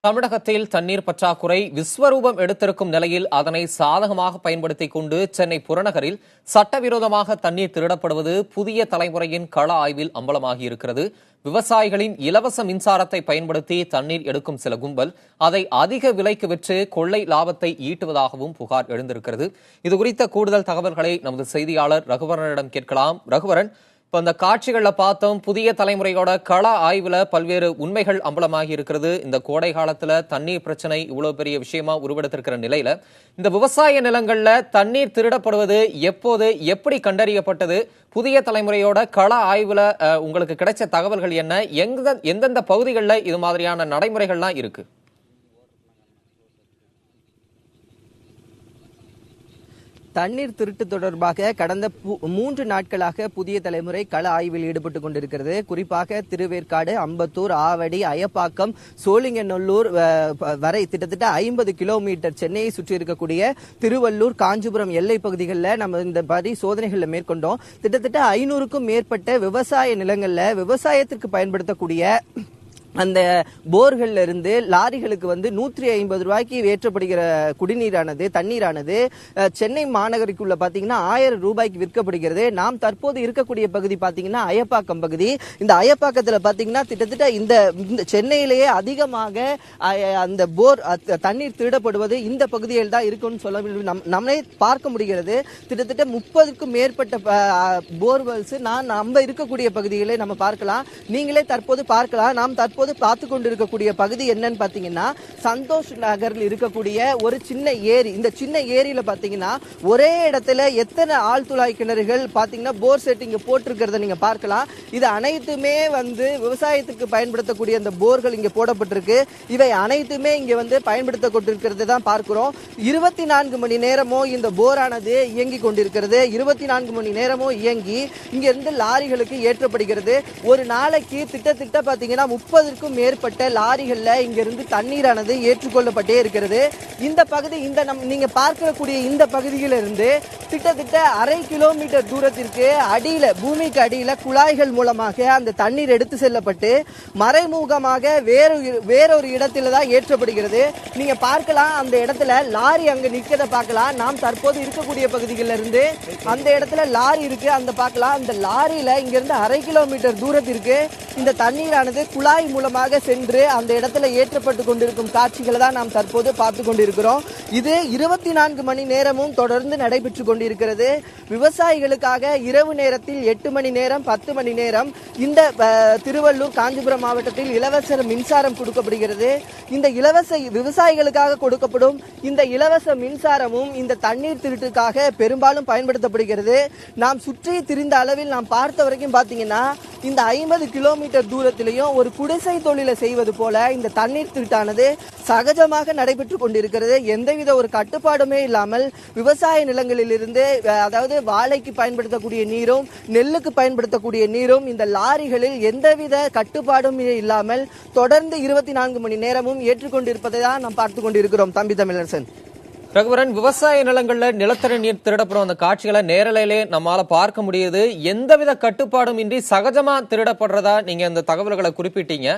தமிழகத்தில் தண்ணீர் பற்றாக்குறை விஸ்வரூபம் எடுத்திருக்கும் நிலையில் அதனை சாதகமாக பயன்படுத்திக் கொண்டு சென்னை புறநகரில் சட்டவிரோதமாக தண்ணீர் திருடப்படுவது புதிய தலைமுறையின் கள ஆய்வில் அம்பலமாகியிருக்கிறது. விவசாயிகளின் இலவச மின்சாரத்தை பயன்படுத்தி தண்ணீர் எடுக்கும் சில கும்பல் அதை அதிக விலைக்கு விற்று கொள்ளை லாபத்தை ஈட்டுவதாகவும் புகார் எழுந்திருக்கிறது. இதுகுறித்த கூடுதல் தகவல்களை நமது செய்தியாளர் ரகுவரனிடம் கேட்கலாம். ரகுவரன், இப்ப இந்த காட்சிகள்ல பார்த்தோம், புதிய தலைமுறையோட கள ஆய்வுல பல்வேறு உண்மைகள் அம்பலமாகி இருக்கிறது. இந்த கோடை காலத்துல தண்ணீர் பிரச்சனை இவ்வளவு பெரிய விஷயமா உருவெடுத்திருக்கிற நிலையில இந்த விவசாய நிலங்கள்ல தண்ணீர் திருடப்படுவது எப்போது, எப்படி கண்டறியப்பட்டது? புதிய தலைமுறையோட கள ஆய்வுல உங்களுக்கு கிடைச்ச தகவல்கள் என்ன? எந்தெந்த பகுதிகளில் இது மாதிரியான நடைமுறைகள்லாம் இருக்கு? தண்ணீர் திருட்டு தொடர்பாக கடந்த 3 நாட்களாக புதிய தலைமுறை கள ஆய்வில் ஈடுபட்டுக் கொண்டிருக்கிறது. குறிப்பாக திருவேற்காடு, அம்பத்தூர், ஆவடி, அயப்பாக்கம், சோழிங்கநல்லூர் வரை கிட்டத்தட்ட 50 கிலோமீட்டர் சென்னையை சுற்றி இருக்கக்கூடிய திருவள்ளூர், காஞ்சிபுரம் எல்லை பகுதிகளில் நம்ம இந்த மாதிரி சோதனைகளை மேற்கொண்டோம். கிட்டத்தட்ட 500க்கும் மேற்பட்ட விவசாய நிலங்கள்ல விவசாயத்திற்கு பயன்படுத்தக்கூடிய அந்த போர்கள்ல இருந்து லாரிகளுக்கு 150 ரூபாய்க்கு ஏற்றப்படுகிற குடிநீரானது, தண்ணீரானது சென்னை மாநகருக்குள்ள பாத்தீங்கன்னா 1000 ரூபாய்க்கு விற்கப்படுகிறது. நாம் தற்போது இருக்கக்கூடிய பகுதி பாத்தீங்கன்னா அயப்பாக்கம் பகுதி. இந்த அயப்பாக்கத்துல பாத்தீங்கன்னா கிட்டத்தட்ட இந்த சென்னையிலேயே அதிகமாக அந்த போர் தண்ணீர் திருடப்படுவது இந்த பகுதியில் தான் இருக்குன்னு சொல்ல நம்மளே பார்க்க முடிகிறது. கிட்டத்தட்ட 30க்கும் மேற்பட்ட போர்வெல்ஸ் நம்ம இருக்கக்கூடிய பகுதிகளை நம்ம பார்க்கலாம். நீங்களே தற்போது பார்க்கலாம். நாம் தற்போது பார்த்து கொண்டிருக்கக்கூடிய பகுதி என்னன்னு பாத்தீங்கன்னா சந்தோஷ் நகரில் இருக்கக்கூடிய ஒரு சின்ன ஏரி. இந்த சின்ன ஏரியில பாத்தீங்கன்னா ஒரே இடத்துல எத்தனை ஆழ்துளை கிணறுகள் பாத்தீங்கன்னா போர் செட்டிங் போட்டிருக்கிறத நீங்க பார்க்கலாம். இது அனைத்துமே விவசாயத்துக்கு பயன்படுத்தக்கூடிய அந்த போர்கள் இங்க போடப்பட்டிருக்கு. இவை அனைத்துமே இங்க பயன்படுத்தப்பட்டிருக்கிறது தான் பார்க்கிறோம். 24 மணி நேரமும் இந்த போரானது இயங்கி கொண்டிருக்கிறது. 24 மணி நேரமும் இயங்கி இங்க இருந்து லாரிகளுக்கு ஏற்றப்படுகிறது. ஒரு நாளைக்கு திட்டத்திட்ட பாத்தீங்கன்னா 30க்கும் மேற்பட்ட லாரிகள்ல இங்க இருந்து தண்ணீரானது ஏற்றுக்கொள்ளப்பட்டே இருக்கிறது. இந்த பகுதி நீங்க பார்க்கக்கூடிய இந்த பகுதியில இருந்து கிட்டத்தட்ட 1/2 கிலோமீட்டர் தூரத்திற்கு அடியில, பூமிக்கு அடியில குழாய்கள் மூலமாக அந்த தண்ணீர் எடுத்து செல்லப்பட்டு மறைமுகமாக வேறொரு இடத்துல தான் ஏற்றப்படுகிறது. நீங்க பார்க்கலாம், அந்த இடத்துல லாரி அங்க நிற்கிறத பார்க்கலாம். நாம் தற்போது இருக்கக்கூடிய பகுதிகளில் இருந்து அந்த இடத்துல லாரி இருக்கு, அந்த பார்க்கலாம். அந்த லாரியில இங்க இருந்து 1/2 கிலோமீட்டர் தூரத்திற்கு இந்த தண்ணீரானது குழாய் மூலமாக சென்று அந்த இடத்துல ஏற்றப்பட்டு கொண்டிருக்கும் காட்சிகளை தான் நாம் தற்போது பார்த்து கொண்டிருக்கிறோம். இது 24 மணி நேரமும் தொடர்ந்து நடைபெற்று கொண்டிருக்கிறது. விவசாயிகளுக்காக இரவு நேரத்தில் 8 மணி நேரம், 10 மணி நேரம் இந்த திருவள்ளூர், காஞ்சிபுரம் மாவட்டத்தில் இலவச மின்சாரம் கொடுக்கப்படுகிறது. இந்த விவசாயிகளுக்காக கொடுக்கப்படும் இந்த இலவச மின்சாரமும் இந்த தண்ணீர் திருட்டுக்காக பெரும்பாலும் பயன்படுத்தப்படுகிறது. நாம் சுற்றி திரிந்த அளவில் நாம் பார்த்த வரைக்கும் பாத்தீங்கன்னா இந்த 50 கிலோமீட்டர் தூரத்திலையும் ஒரு குடிசை தொழிலை செய்வது போல இந்த தண்ணீர் திருட்டானது சகஜமாக நடைபெற்றுக் கொண்டிருக்கிறது. எந்தவித ஒரு கட்டுப்பாடுமே இல்லாமல் விவசாய நிலங்களில் இருந்து, அதாவது வாழைக்கு பயன்படுத்தக்கூடிய நீரும் நெல்லுக்கு பயன்படுத்தக்கூடிய நீரும் இந்த லாரிகளில் எந்தவித கட்டுப்பாடும் இல்லாமல் தொடர்ந்து 24 மணி நேரமும் ஏற்றுக்கொண்டிருப்பதை தான் நாம் பார்த்து கொண்டிருக்கிறோம். தம்பி தமிழரசன். ரகுவரன், விவசாய நிலங்கள்ல நிலத்தடி நீர் திருடப்படும் அந்த காட்சிகளை நேரலையிலே நம்மால பார்க்க முடியுது. எந்தவித கட்டுப்பாடும் இன்றி சகஜமா திருடப்படுறதா நீங்க இந்த தகவல்களை குறிப்பிட்டீங்க.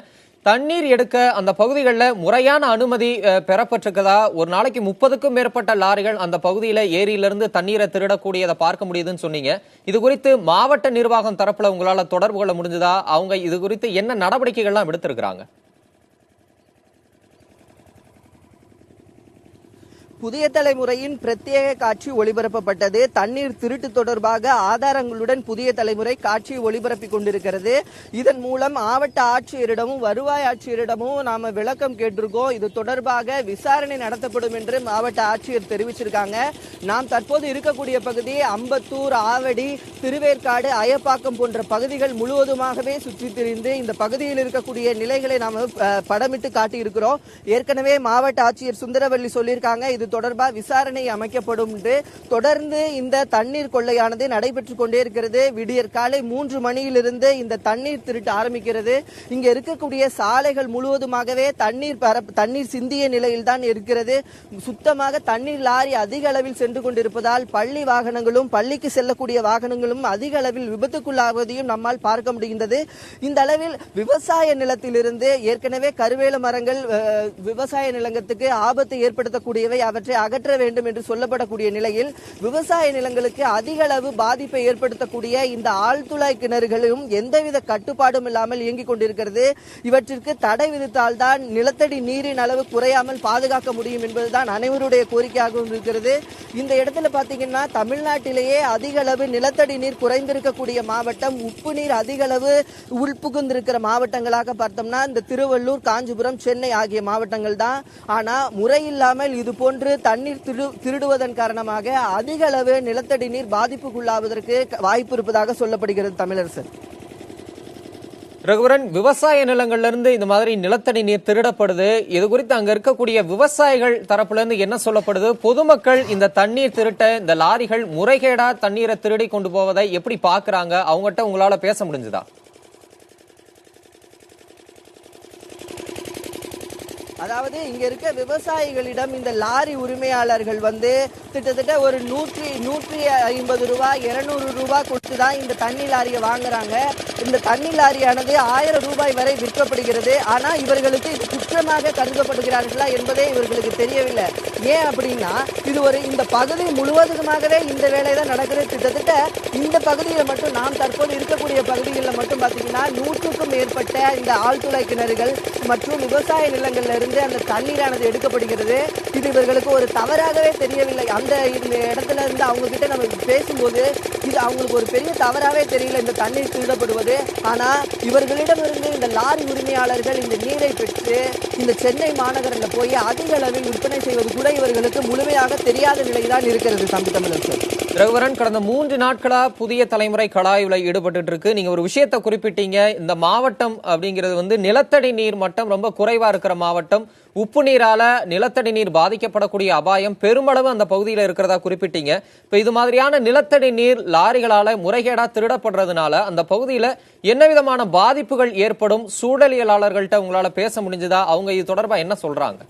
தண்ணீர் எடுக்க அந்த பகுதிகளில் முறையான அனுமதி பெறப்பட்டிருக்கதா? ஒரு நாளைக்கு 30க்கும் மேற்பட்ட லாரிகள் அந்த பகுதியில ஏரியிலிருந்து தண்ணீரை திருடக்கூடியதை பார்க்க முடியுதுன்னு சொன்னீங்க. இது குறித்து மாவட்ட நிர்வாகம் தரப்புல உங்களால தொடர்பு கொள்ள முடிஞ்சதா? அவங்க இது குறித்து என்ன நடவடிக்கைகள்லாம் எடுத்திருக்கிறாங்க? புதிய தலைமுறையின் பிரத்யேக காட்சி ஒளிபரப்பப்பட்டது. தண்ணீர் திருட்டு தொடர்பாக ஆதாரங்களுடன் புதிய தலைமுறை காட்சி ஒளிபரப்பிக் கொண்டிருக்கிறது. இதன் மூலம் மாவட்ட ஆட்சியரிடமும் வருவாய் ஆட்சியரிடமும் நாம விளக்கம் கேட்டிருக்கோம். இது தொடர்பாக விசாரணை நடத்தப்படும் என்று மாவட்ட ஆட்சியர் தெரிவிச்சிருக்காங்க. நாம் தற்போது இருக்கக்கூடிய பகுதி அம்பத்தூர், ஆவடி, திருவேற்காடு, அயப்பாக்கம் போன்ற பகுதிகள் முழுவதுமாகவே சுற்றி திரிந்து இந்த பகுதியில் இருக்கக்கூடிய நிலைகளை நாம படமிட்டு காட்டியிருக்கிறோம். ஏற்கனவே மாவட்ட ஆட்சியர் சுந்தரவல்லி சொல்லியிருக்காங்க, இது இது தொடர்பாக விசாரணை அமைக்கப்படும் என்று தொடர்ந்து இந்த தண்ணீர் கொள்ளையானது நடைபெற்றுக் கொண்டே இருக்கிறது. விடியற் காலை 3 மணியிலிருந்து இந்த தண்ணீர் திருட்டு ஆரம்பிக்கிறது. இங்க இருக்கக்கூடிய சாலைகள் முழுவதுமாகவே தண்ணீர் சிந்திய நிலையில் தான் இருக்கிறது. சுத்தமாக தண்ணீர் லாரி அதிக அளவில் சென்று கொண்டிருப்பதால் பள்ளி வாகனங்களும் பள்ளிக்கு செல்லக்கூடிய வாகனங்களும் அதிக அளவில் விபத்துக்குள்ளாவதையும் நம்மால் பார்க்க முடிகின்றது. இந்த அளவில் விவசாய நிலத்திலிருந்து ஏற்கனவே கருவேல மரங்கள் விவசாய நிலங்களுக்கு ஆபத்தை ஏற்படுத்தக்கூடியவை, அவற்றை அகற்ற வேண்டும் என்று சொல்லப்படக்கூடிய நிலையில் விவசாய நிலங்களுக்கு அதிக அளவு பாதிப்பை ஏற்படுத்தக்கூடிய இந்த ஆழ்துளை கிணறுகளும் எந்தவித கட்டுப்பாடும் இல்லாமல் இயங்கிக் கொண்டிருக்கிறது. இவற்றிற்கு தடை விதித்தால்தான் நிலத்தடி நீரின் அளவு குறையாமல் பாதுகாக்க முடியும் என்பதுதான் அனைவருடைய கோரிக்கையாகவும் இருக்கிறது. இந்த இடத்துல பாத்தீங்கன்னா தமிழ்நாட்டிலேயே அதிக அளவு நிலத்தடி நீர் குறைந்திருக்கக்கூடிய மாவட்டம், உப்பு நீர் அதிக அளவு உள்புகுந்திருக்கிற மாவட்டங்களாக பார்த்தோம்னா இந்த திருவள்ளூர், காஞ்சிபுரம், சென்னை ஆகிய மாவட்டங்கள் தான். ஆனா முறையில்லாமல் இது போன்று தண்ணீர் திருடுவதன் காரணமாக அதிக அளவு நிலத்தடி நீர் பாதிப்புக்குள்ளாவதற்கு வாய்ப்பு இருப்பதாக சொல்லப்படுகிறது. தமிழரசன் ரகுவரன், விவசாய நிலங்கள்ல இருந்து இந்த மாதிரி நிலத்தடி நீர் திருடப்படுது. இது குறித்து அங்க இருக்கக்கூடிய விவசாயிகள் தரப்புல இருந்து என்ன சொல்லப்படுது? பொதுமக்கள் இந்த தண்ணீர் திருட்ட இந்த லாரிகள் முறைகேடா தண்ணீரை திருடி கொண்டு போவதை எப்படி பாக்குறாங்க? அவங்ககிட்ட உங்களால பேச முடிஞ்சுதா? அதாவது இங்க இருக்க விவசாயிகளிடம் இந்த லாரி உரிமையாளர்கள் கிட்டத்தட்ட ஒரு 150 ரூபாய் 200 ரூபாய் கொடுத்துதான் இந்த தண்ணி லாரியை வாங்குறாங்க. இந்த தண்ணி லாரியானது 1000 ரூபாய் வரை விற்கப்படுகிறது. ஆனா இவர்களுக்கு இது குற்றமாக கருதப்படுகிறார்களா என்பதே இவர்களுக்கு தெரியவில்லை. ஏன் அப்படின்னா இந்த பகுதி முழுவதுமாகவே இந்த வேலைதான் நடக்குது. கிட்டத்தட்ட இந்த பகுதியில் மட்டும் நாம் தற்போது இருக்கக்கூடிய பகுதிகளில் மட்டும் பாத்தீங்கன்னா 100க்கும் மேற்பட்ட இந்த ஆழ்துளை கிணறுகள் மற்றும் விவசாய நிலங்கள்ல இருந்து அந்த தண்ணீரானது எடுக்கப்படுகிறது. இது இவர்களுக்கு ஒரு தவறாகவே தெரியவில்லை. அந்த இடத்துல இருந்து அவங்க கிட்ட நம்ம பேசும்போது இது அவங்களுக்கு ஒரு பெரிய தவறாகவே தெரியல இந்த தண்ணீர் திருடப்படுவது. ஆனா இவர்களிடமிருந்து இந்த லாரி உரிமையாளர்கள் இந்த நீரை பெற்று இந்த சென்னை மாநகரில் போய் அதிக அளவில் விற்பனை செய்வது கூட இவர்களுக்கு முழுமையாக தெரியாத நிலைதான் இருக்கிறது. தமிழரசன் ரகுவரன், கடந்த 3 நாட்களா புதிய தலைமுறை கலாய்வுல ஈடுபட்டு இருக்கு. நீங்க ஒரு விஷயத்தை குறிப்பிட்டீங்க. இந்த மாவட்டம் அப்படிங்கிறது நிலத்தடி நீர் மட்டம் ரொம்ப குறைவா இருக்கிற மாவட்டம். உப்பு நீரால நிலத்தடி நீர் பாதிக்கப்படக்கூடிய அபாயம் பெருமளவு அந்த பகுதியில் இருக்கிறதா குறிப்பிட்டீங்க. இப்ப இது மாதிரியான நிலத்தடி நீர் லாரிகளால முறைகேடா திருடப்படுறதுனால அந்த பகுதியில என்ன விதமான பாதிப்புகள் ஏற்படும்? சூழலியலாளர்கள்ட்ட உங்களால பேச முடிஞ்சதா? அவங்க இது தொடர்பா என்ன சொல்றாங்க?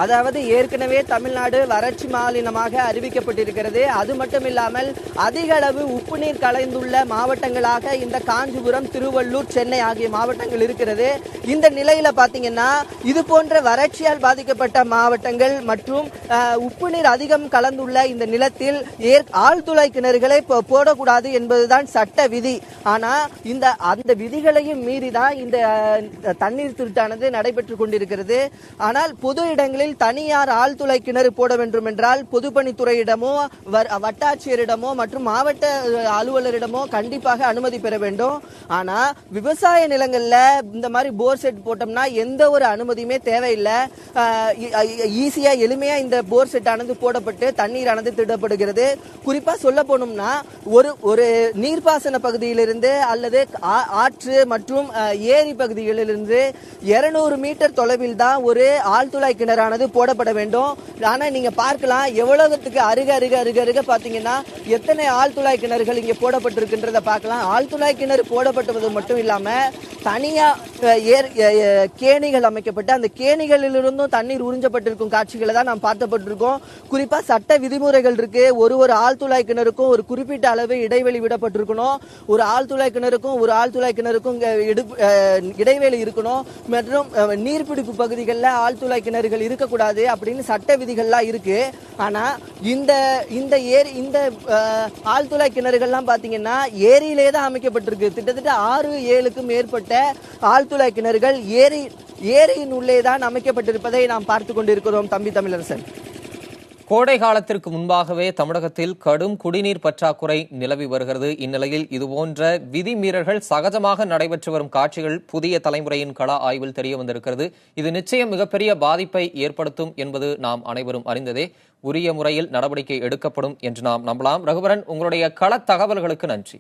அதாவது ஏற்கனவே தமிழ்நாடு வறட்சி மாநிலமாக அறிவிக்கப்பட்டிருக்கிறது. அது மட்டும் இல்லாமல் அதிக அளவு உப்பு நீர் கலைந்துள்ள மாவட்டங்களாக இந்த காஞ்சிபுரம், திருவள்ளூர், சென்னை ஆகிய மாவட்டங்கள் இருக்கிறது. இந்த நிலையில பாத்தீங்கன்னா இது போன்ற வறட்சியால் பாதிக்கப்பட்ட மாவட்டங்கள் மற்றும் உப்பு நீர் அதிகம் கலந்துள்ள இந்த நிலத்தில் ஆழ்துளை கிணறுகளை போடக்கூடாது என்பதுதான் சட்ட விதி. ஆனா அந்த விதிகளையும் மீறிதான் இந்த தண்ணீர் திருட்டானது நடைபெற்றுக் கொண்டிருக்கிறது. ஆனால் பொது இடங்களில் தனியார் ஆழ்துளை கிணறு போட வேண்டும் என்றால் பொதுப்பணித்துறையிடமோ வட்டாட்சியரிடமோ மற்றும் மாவட்ட அலுவலரிடமோ கண்டிப்பாக அனுமதி பெற வேண்டும். ஆனா விவசாய நிலங்கள்ல இந்த மாதிரி போர் செட் போட்டோம்னா எந்த ஒரு அனுமதியுமே தேவையில்லை. ஈஸியா எளிமையா இந்த போர் செட் ஆனது போடப்பட்டு தண்ணீரானது திடப்படுகிறது. குறிப்பா சொல்ல போனோம்னா ஒரு நீர்ப்பாசன பகுதியிலிருந்து அல்லது ஆற்று மற்றும் ஏரி பகுதிகளிலிருந்து 200 மீட்டர் தொலைவில் தான் ஒரு ஆழ்துளை கிணறானது போடப்பட வேண்டும். ஆனா நீங்க பார்க்கலாம் எவ்வளவுக்கு அருக பாத்தீங்கன்னா எத்தனை ஆழ்துளை கிணறுகள் இங்க போடப்பட்டிருக்கின்றத பார்க்கலாம். ஆழ்துளை கிணறு போடப்பட்டது மட்டும் இல்லாம தனியா கேணிகள் அமைக்கப்பட்டு அந்த கேணிகளிலிருந்தும் தண்ணீர் உறிஞ்சப்பட்டிருக்கும் காட்சிகளை தான் நாம் பார்க்கப்பட்டிருக்கோம். குறிப்பா சட்ட விதிமுறைகள் இருக்கு. ஒரு ஆழ்துளை கிணறுக்கும் ஒரு குறிப்பிட்ட அளவு இடைவெளி விடப்பட்டிருக்கணும். ஒரு ஆழ்துளை கிணறுக்கும் இடைவெளி இருக்கணும். மற்றும் நீர்பிடிப்பு பகுதிகளில் ஆழ்துளை கிணறுகள் இருக்கக்கூடாது அப்படின்னு சட்ட விதிகள்லாம் இருக்கு. ஆனா இந்த ஆழ்துளை கிணறுகள்லாம் பாத்தீங்கன்னா ஏரியிலே தான் அமைக்கப்பட்டிருக்கு. கிட்டத்தட்ட 6-7க்கும் மேற்பட்ட ஆழ்துளை கிணறுகள் ஏரியின் உள்ளே தான் அமைக்கப்பட்டிருப்பதை நாம் பார்த்து கொண்டிருக்கிறோம். தமிழரசன், கோடை காலத்திற்கு முன்பாகவே தமிழகத்தில் கடும் குடிநீர் பற்றாக்குறை நிலவி வருகிறது. இந்நிலையில் இதுபோன்ற விதிமீறல்கள் சகஜமாக நடைபெற்று வரும் காட்சிகள் புதிய தலைமுறையின் கள ஆய்வில் தெரிய வந்திருக்கிறது. இது நிச்சயம் மிகப்பெரிய பாதிப்பை ஏற்படுத்தும் என்பது நாம் அனைவரும் அறிந்ததே. உரிய முறையில் நடவடிக்கை எடுக்கப்படும் என்று நாம் நம்பலாம். ரகுவரன், உங்களுடைய கள தகவல்களுக்கு நன்றி.